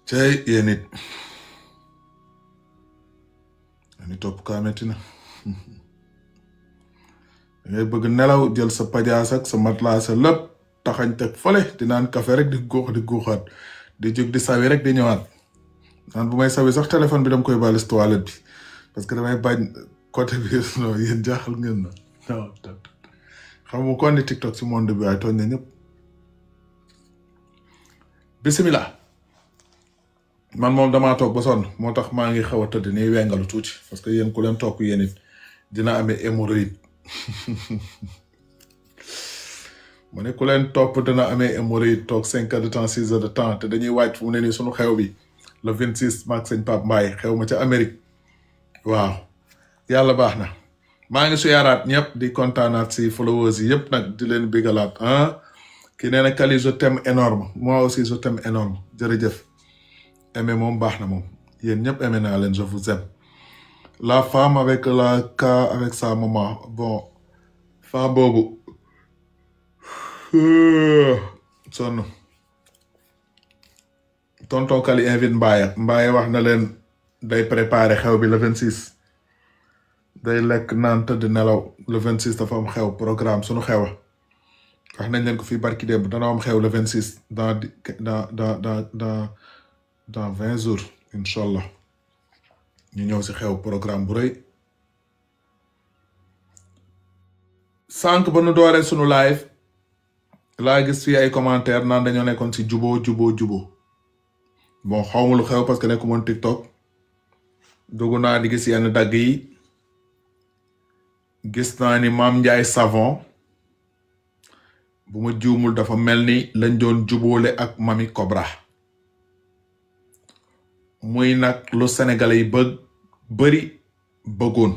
cey yéen it ni topp kaa metti na ngay bëgg nelaw jël sa pajaas ak sa matelas sa lépp taxañ teg fële di naan café rek di guuxaat di jóg di sawi rek di ñëwaat naan bu may sawi sax téléphone bi dama koy bàyyi toilette bi parce que damay bañ côté bi non yéen jaaxal ngeen na non xam nga ko andi TikTok si monde bi waaye tooñ na ñëpp bisimilah man moom damaa toog ba sonn moo tax maa ngi xaw a tëdd nii wengalu tuuti parce que yéen ku leen toog yéen it dina amee hémorroïde ma ne ku leen topp dina amee hémorroïde toog 5 heures de temps 6 heures de temps te dañuy wàcc fu mu ne nii sunu xew bi le 26 maag sëñ Pape Mbaye xew ma ca Amérique waaw yàlla baax na maa ngi suyaaraat ñëpp di kontaanaat si followers yi yëpp nag di leen bégalaat ah ki nee na Kali je t'aime énorme moi aussi je t'aime énorme jërëjëf aimé moom baax na moom yéen ñëpp aimé naa leen je vous aime la femme avec la cas avec sa maman bon femme boobu sonn tonton Kali invite Mbaye wax na leen day préparer xew bi le 26 day lekk naan tëdd nelaw le 26 dafa am xew programme sunu xewa wax nañ leen ko fii barki démb dana am xew le 26 dans 20 jours incha allah ñu ñëw si xew programme bu rëy sànq ba nu dooree sunu live laa gis fii ay commentaire naan dañoo nekkoon si juboo bon xawma lu xew parce que nekku moon TikTok dugg naa di gis yenn dagg yi gis naa ni Mame Ndiaye Savon bu ma juumul dafa mel ni lañ doon jubóole ak Mamy Cobra muy nag lu Sénégalais yi bëri bëggoon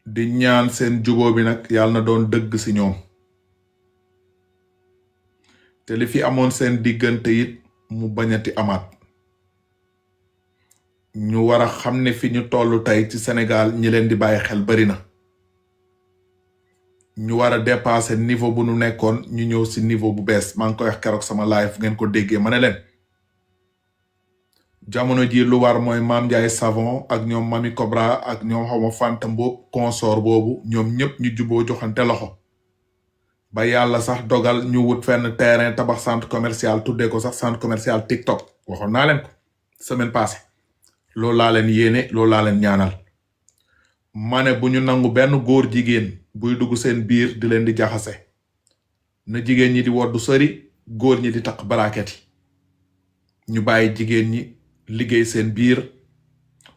di ñaan seen jubóo bi nag yàlla na doon dëgg ci ñoom te li fi amoon seen diggante it mu bañati amaat ñu war a xam ne fi ñu toll tey ci Sénégal ñi leen di bàyyi xel bari na ñu war a dépasser niveau bu nu nekkoon ñu ñëw ci niveau bu bees maa ngi koy wax keroog sama live ngeen ko déggee ma ne leen jamono ji lu war mooy Mame Ndiaye Savon ak ñoom Mamy Cobra ak ñoom xawma Fanta Mbop consort boobu ñoom ñëpp ñu juboo joxante loxo ba yàlla sax dogal ñu wut fenn terrain tabax centre commercial tuddee ko sax centre commercial TikTok waxoon naa leen ko semaine passée loolu laa leen yéene loolu laa leen ñaanal ma ne bu ñu nangu benn góor jigéen buy dugg seen biir di leen di jaxase na jigéen ñi di woddu sëri góor ñi di takk baraaket yi ñu bàyyi jigéen ñi liggéey seen biir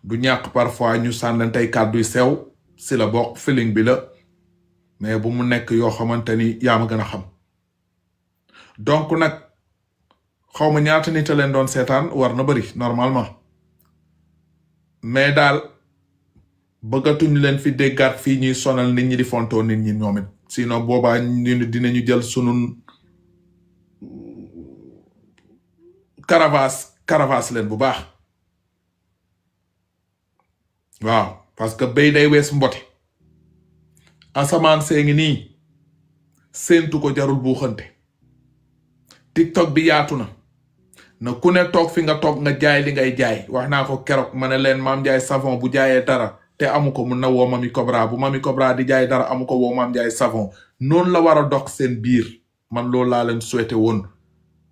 du ñàkk parfois ñu sànnantey kàdduy sew si la bokk feeling bi la mais bu mu nekk yoo xamante ni yaa ma gën a xam donc nag xawma ñaata nit a leen doon seetaan war na bari normalement mais daal bëggatuñ leen fi déggaat fii ñuy sonal nit ñi di fontoo nit ñi ñoom it sinon boobaa ñu dinañu jël sunu caravas leen bu baax waaw parce que béy day wees mbote asamaan see ngi nii séentu ko jarul buuxante TikTok bi yaatu na ku ne toog fi nga toog nga jaay li ngay jaay wax naa ko keroog ma ne leen Mame Ndiaye Savon bu jaayee dara te amu ko mun na woo Mamy Cobra bu Mamy Cobra di jaay dara amu ko woo Mame Ndiaye Savon noonu la war a dox seen biir man loolu laa leen souhaité woon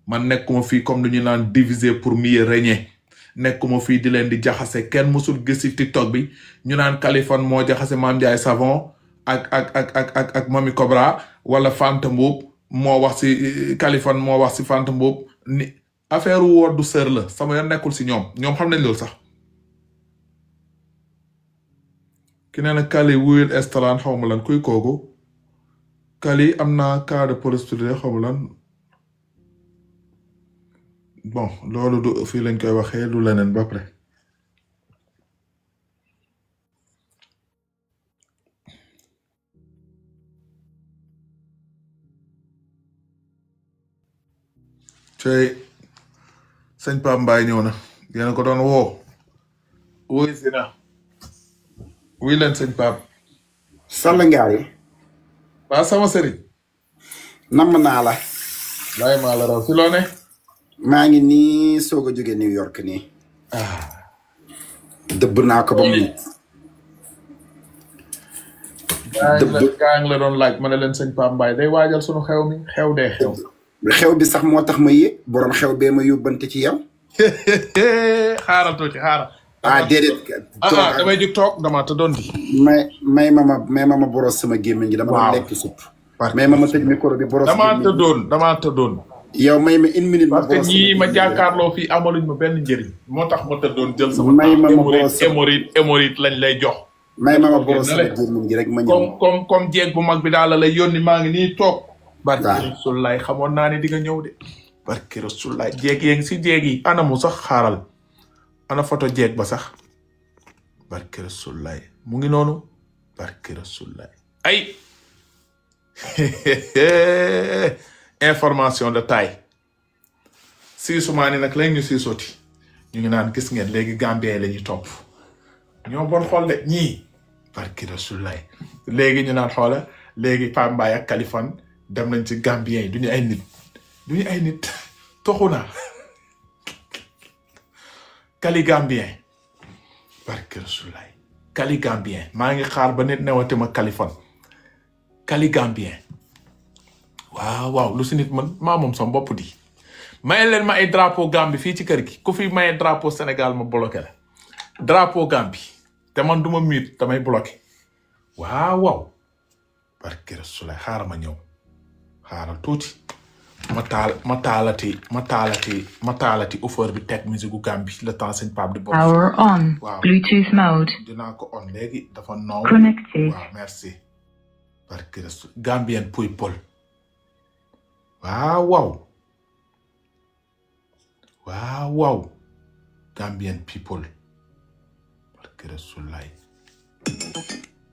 man nekkuma fii comme lu ñu naan diviser pour mieux régner nekkuma fii di leen di jaxase kenn musul gis ci TikTok bi ñu naan Kaliphone moo jaxase Mame Ndiaye Savon ak Mamy Cobra wala Fanta Mboup moo wax ci Kaliphone moo wax ci Fanta Mboup ni affaire woo du sër la sama yoon nekkul ci ñoom xam nañ loolu sax ki nee na Kali wuyul estalaan xaw ma lan kuy kooku Kali am naa cas de prostituée xaw ma lan bon loolu du fii lañ koy waxee du leneen ba pare cey sëñ Pape Mbaye ñëw na yéena ko doon woo wuy si na wuy leen sëñ Pape Sall Ngaari waa sama sëriñ namm naa la bàyyi maa la raw si loo ne maa ngi nii soog a jóge New York nii. dëbb naa ko ba mu. gaa ngi la doon laaj ma ne leen sëñ Pape Mbaye day waajal sunu xew mi xew dee xew. xew bi sax moo tax ma yéeg borom xew bee ma yóbbante ci yow. xaaral tuuti xaaral. déedéet. damay jóg toog dama te doon di. may ma boros sama gémmiñ gi dama doon lekk supp. may ma tëj micro bi boros. damaa tëddoon. yow may ma une minute. parce que ñii ma jàkkaarloo fii amaluñ ma benn njëriñ. moo tax ma tëddoon jël sama. may ma boros hémorroïde lañ lay jox. may ma boros sama gémmiñ gi rek ma ñëw. comme jeeg bu mag bi daal la lay yónni maa ngi nii toog. barke Rasulaay xamoon naa ne di nga ñëw de. barke Rasulaay jeeg yee ngi si jeeg yi. ana mu sax xaaral. ana photo jeeg ba sax. barke Rasulaay mu ngi noonu. barke Rasulaay ay. information de taille. siisumaani nag léegi ñu siisoti. ñu ngi naan gis ngeen léegi Gambien la ñuy topp. ñoo bon xool de ñii. barke Rasulaay léegi ñu naan xoola léegi Pape Mbaye ak Kaliphone dem nañ ci Gambien yi duñu ay nit. duñu ay nit toxu naa. Kali Gambien. barke Rasulaay Kali Gambien maa ngi xaar ba nit newate ma Kaliphone. Kali Gambien. waaw lu si nit man maa moom sama bopp di. maye leen ma ay drapeau Gambie fii ci kër gi ku fi maye drapeau Sénégal ma bloqué la. drapeau Gambie te man du ma miit damay bloqué. waaw. barke Rasulaay xaaral ma ñëw. xaaral tuuti. ma taalati offeur bi teg musique gu Gambie le temps sëñ Pape di bokk. Power on. waaw Bluetooth mode. dinaa ko on léegi dafa noow. Connected. waaw merci. barke Rasulaay Gambien people. waaw. Gambian people. barke Rasulaay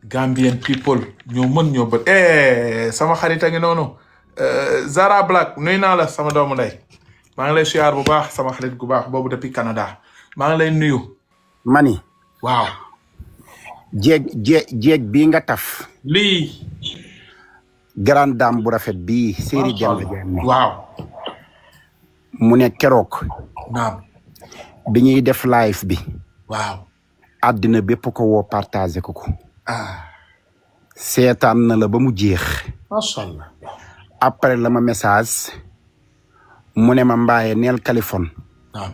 Gambian people ñoo mën ñoo bët. sama xarit a ngi noonu. Zara Black nuy naa la sama doomu ndey. maa ngi lay siyaar bu baax sama xarit gu baax boobu depuis Canada. maa ngi lay nuyu. mani. waaw. jeeg bii nga taf. lii. grande dame bu rafet bii. série Demba Diagne. waaw. mu ne keroog. naam. bi ñuy def live bi. waaw. àddina bépp ko woo partagé ko. seetaan na la ba mu jeex. macha allah. après la ma message. mu ne ma Mbaye neel Kaliphone. naam.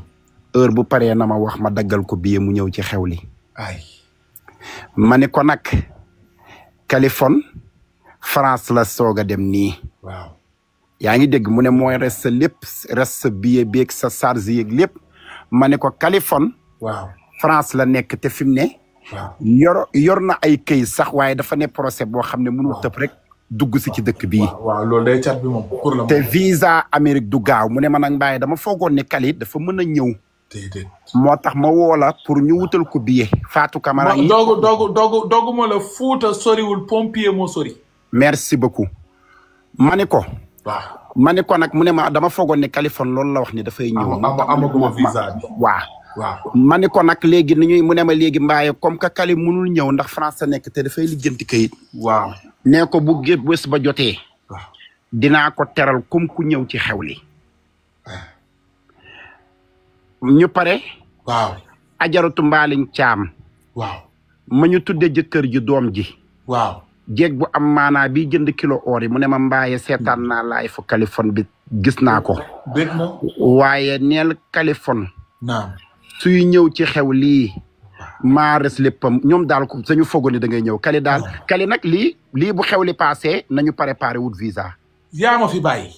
heure bu paree na ma wax ma daggal ko billet mu ñëw ci xew li. ma ne ko nag. Kaliphone. France la soog a dem nii. waaw. yaa ngi dégg mu ne mooy res sa lépp res sa billet beeg sa charge yeeg lépp. ma ne ko Kaliphone. waaw. France la nekk te fi mu ne. waaw. yor na ay këy sax waaye dafa ne procès boo xam ne mënul tëb rek dugg si ci dëkk bii. waaw loolu day cat bi moom pour la. te visa Amérique du gaaw mu ne ma nag Mbaye dama foogoon ne Kali dafa mën a ñëw. déedéet. moo tax ma woo la pour ñu wutal ko billet. Fatou Camara yi dogu ma la Fuuta soriwul pompier moo sori. merci beaucoup. ma ne ko. waaw. ma ne ko nag mu ne ma dama foogoon ne Kaliphone loolu la wax ni dafay ñëw. amaguma visa bi. waaw. ma ne ko nag léegi ni ñuy mu ne ma léegi Mbaye comme que Kali mënul ñëw ndax France a nekk te dafay lijjanti kayit. waaw. nee ko bu bés ba jotee. waaw. dinaa ko teral comme ku ñëw ci xew li. ñu pare. waaw. ajaratu mbaaliñ caam. waaw. ma ñu tudde jëkkër ji doom ji. waaw. jeeg bu am maanaa bi jënd kilo or yi mu ne ma Mbaye seetaan naa laay fu Kaliphone bi gis naa ko. dégg na. waaye neel Kaliphone. naam. suy ñëw ci xew lii. maa res léppam ñoom daal ko sañu fogoon ni da ngay ñëw Kali daal. Kali nag lii bu xew li passé nañu préparé wut visa. yaa ma fi bàyyi.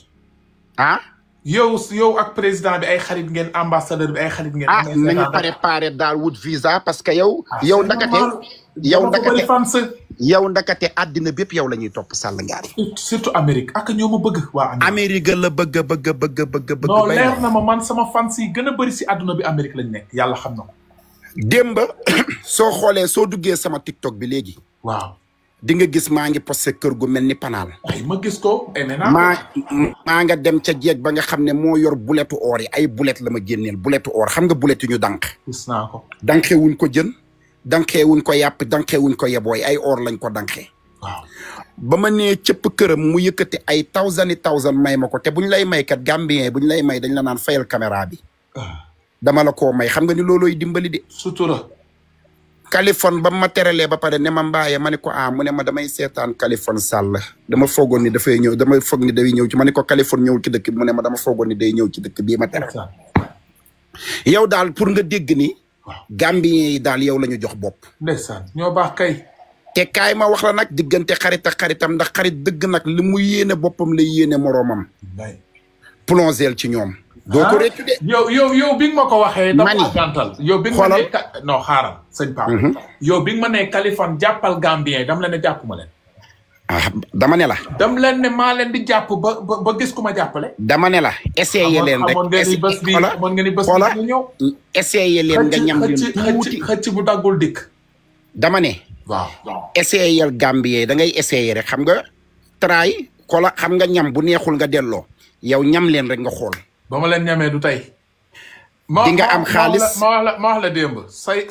yow ak président bi ay xarit ngeen ambassadeur bi ay xarit ngeen. nañu préparé daal wut visa parce que yow ndakate àddina bépp yow la ñuy topp Sall Ngaari. surtout Amérique ak ñoo ma bëgg. waa Amérique la bëgg. non leer na ma man sama fans yi gën a bëri si àdduna bi Amérique lañ nekk yàlla xam na ko. démb soo xoolee soo duggee sama TikTok bi léegi. waaw. di nga gis maa ngi posté kër gu mel ni panaal. ay ma gis ko. maa nga dem ca jeeg ba nga xam ne moo yor buletu or yi ay bulet la ma génneel buletu or xam nga bulet yu ñu dànq. gis naa ko. dànqewuñ ko jën. dànqewuñ ko yàpp dànqewuñ ko yebooy ay or lañ ko dànqee. waaw. ba ma nee cëpp këram mu yëkkati ay thousand may ma ko te buñ lay may kat Gambien buñ lay may dañ la naan fayal caméra bi. dama la koo may xam nga ni loolooy dimbali de. sutura. Kaliphone ba ma teralee ba pare ne ma mbaaye ma ne ko mu ne ma damay seetaan Kaliphone Sall dama foogoon ni dafay ñëw dama foog ni day ñëw ci ma ne ko Kaliphone ñëwul ci dëkk bi mu ne ma dama foogoon ni day ñëw ci dëkk bii ma tere. yow daal pour nga dégg ni. Gambien yi daal yow la ñu jox bopp. ndeysaan ñoo baax kay. te kaay ma wax la nag diggante xarit ak xaritam ndax xarit dëgg nag li mu yéene boppam la yéene moroomam. plongeel ci ñoom. doo ko réccu de. yow bi nga ma ko waxee. mani dama gàntal yow bi nga ma nee non xaaral sëñ Pape. yow bi nga ma nee Kaliphone jàppal Gambien dama leen ne jàppuma leen. dama ne la. dama leen ne maa leen di jàpp ba gis ku ma jàppale. dama ne la essayé leen rek. amoon ngeen ni bés bi amoon ngeen ni bés bi ñu ñëw. essayé leen nga ñam leen tuuti xëcc bu daggul dikk. dama ne. waaw essayé Gambien da ngay essayé rek xam nga. try xoola xam nga ñam bu neexul nga delloo. yow ñam leen rek nga xool. ba ma leen ñamee du tey. di nga am xaalis ma wax la démb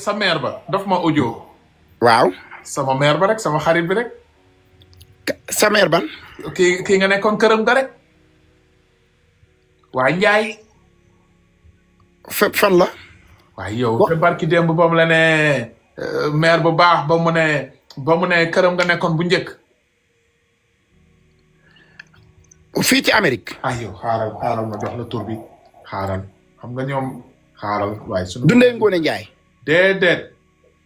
sa mère ba daf ma audio. waaw. sama mère ba rek sama xarit bi rek. sa mère ban. kii nga nekkoon këram ga rek. waa Njaay. fan la. waaye yow te barki démb ba mu la ne mère bu baax ba mu ne këram nga nekkoon bu njëkk. fii ci Amérique. yow xaaral ma jox la tur bi xaaral xam nga ñoom xaaral waaye sunu. Dundee Ngoone Njaay. déedéet.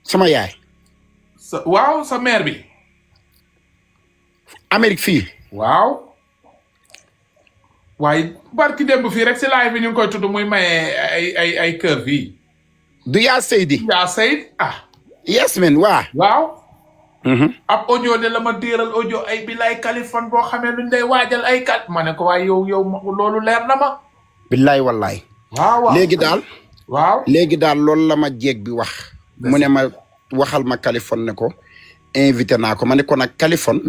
sama yaay. waaw sa mère bi. Amérique fii. waaw. waaye barki démb fii rek si live bi ñu ngi koy tudd muy maye ay kër fii. du yaa Seydi. yaa Seydi yes men waaw. ab audio de la ma diiral audio ay billaay Kaliphone boo xamee luñ lay waajal ay kat ma ne ko waaye yow loolu leer na ma. billaay wallaay. waaw léegi daal. waaw léegi daal loolu la ma jéeg bi wax. mu ne ma waxal ma Kaliphone ne ko invité naa ko ma ne ko nag Kaliphone.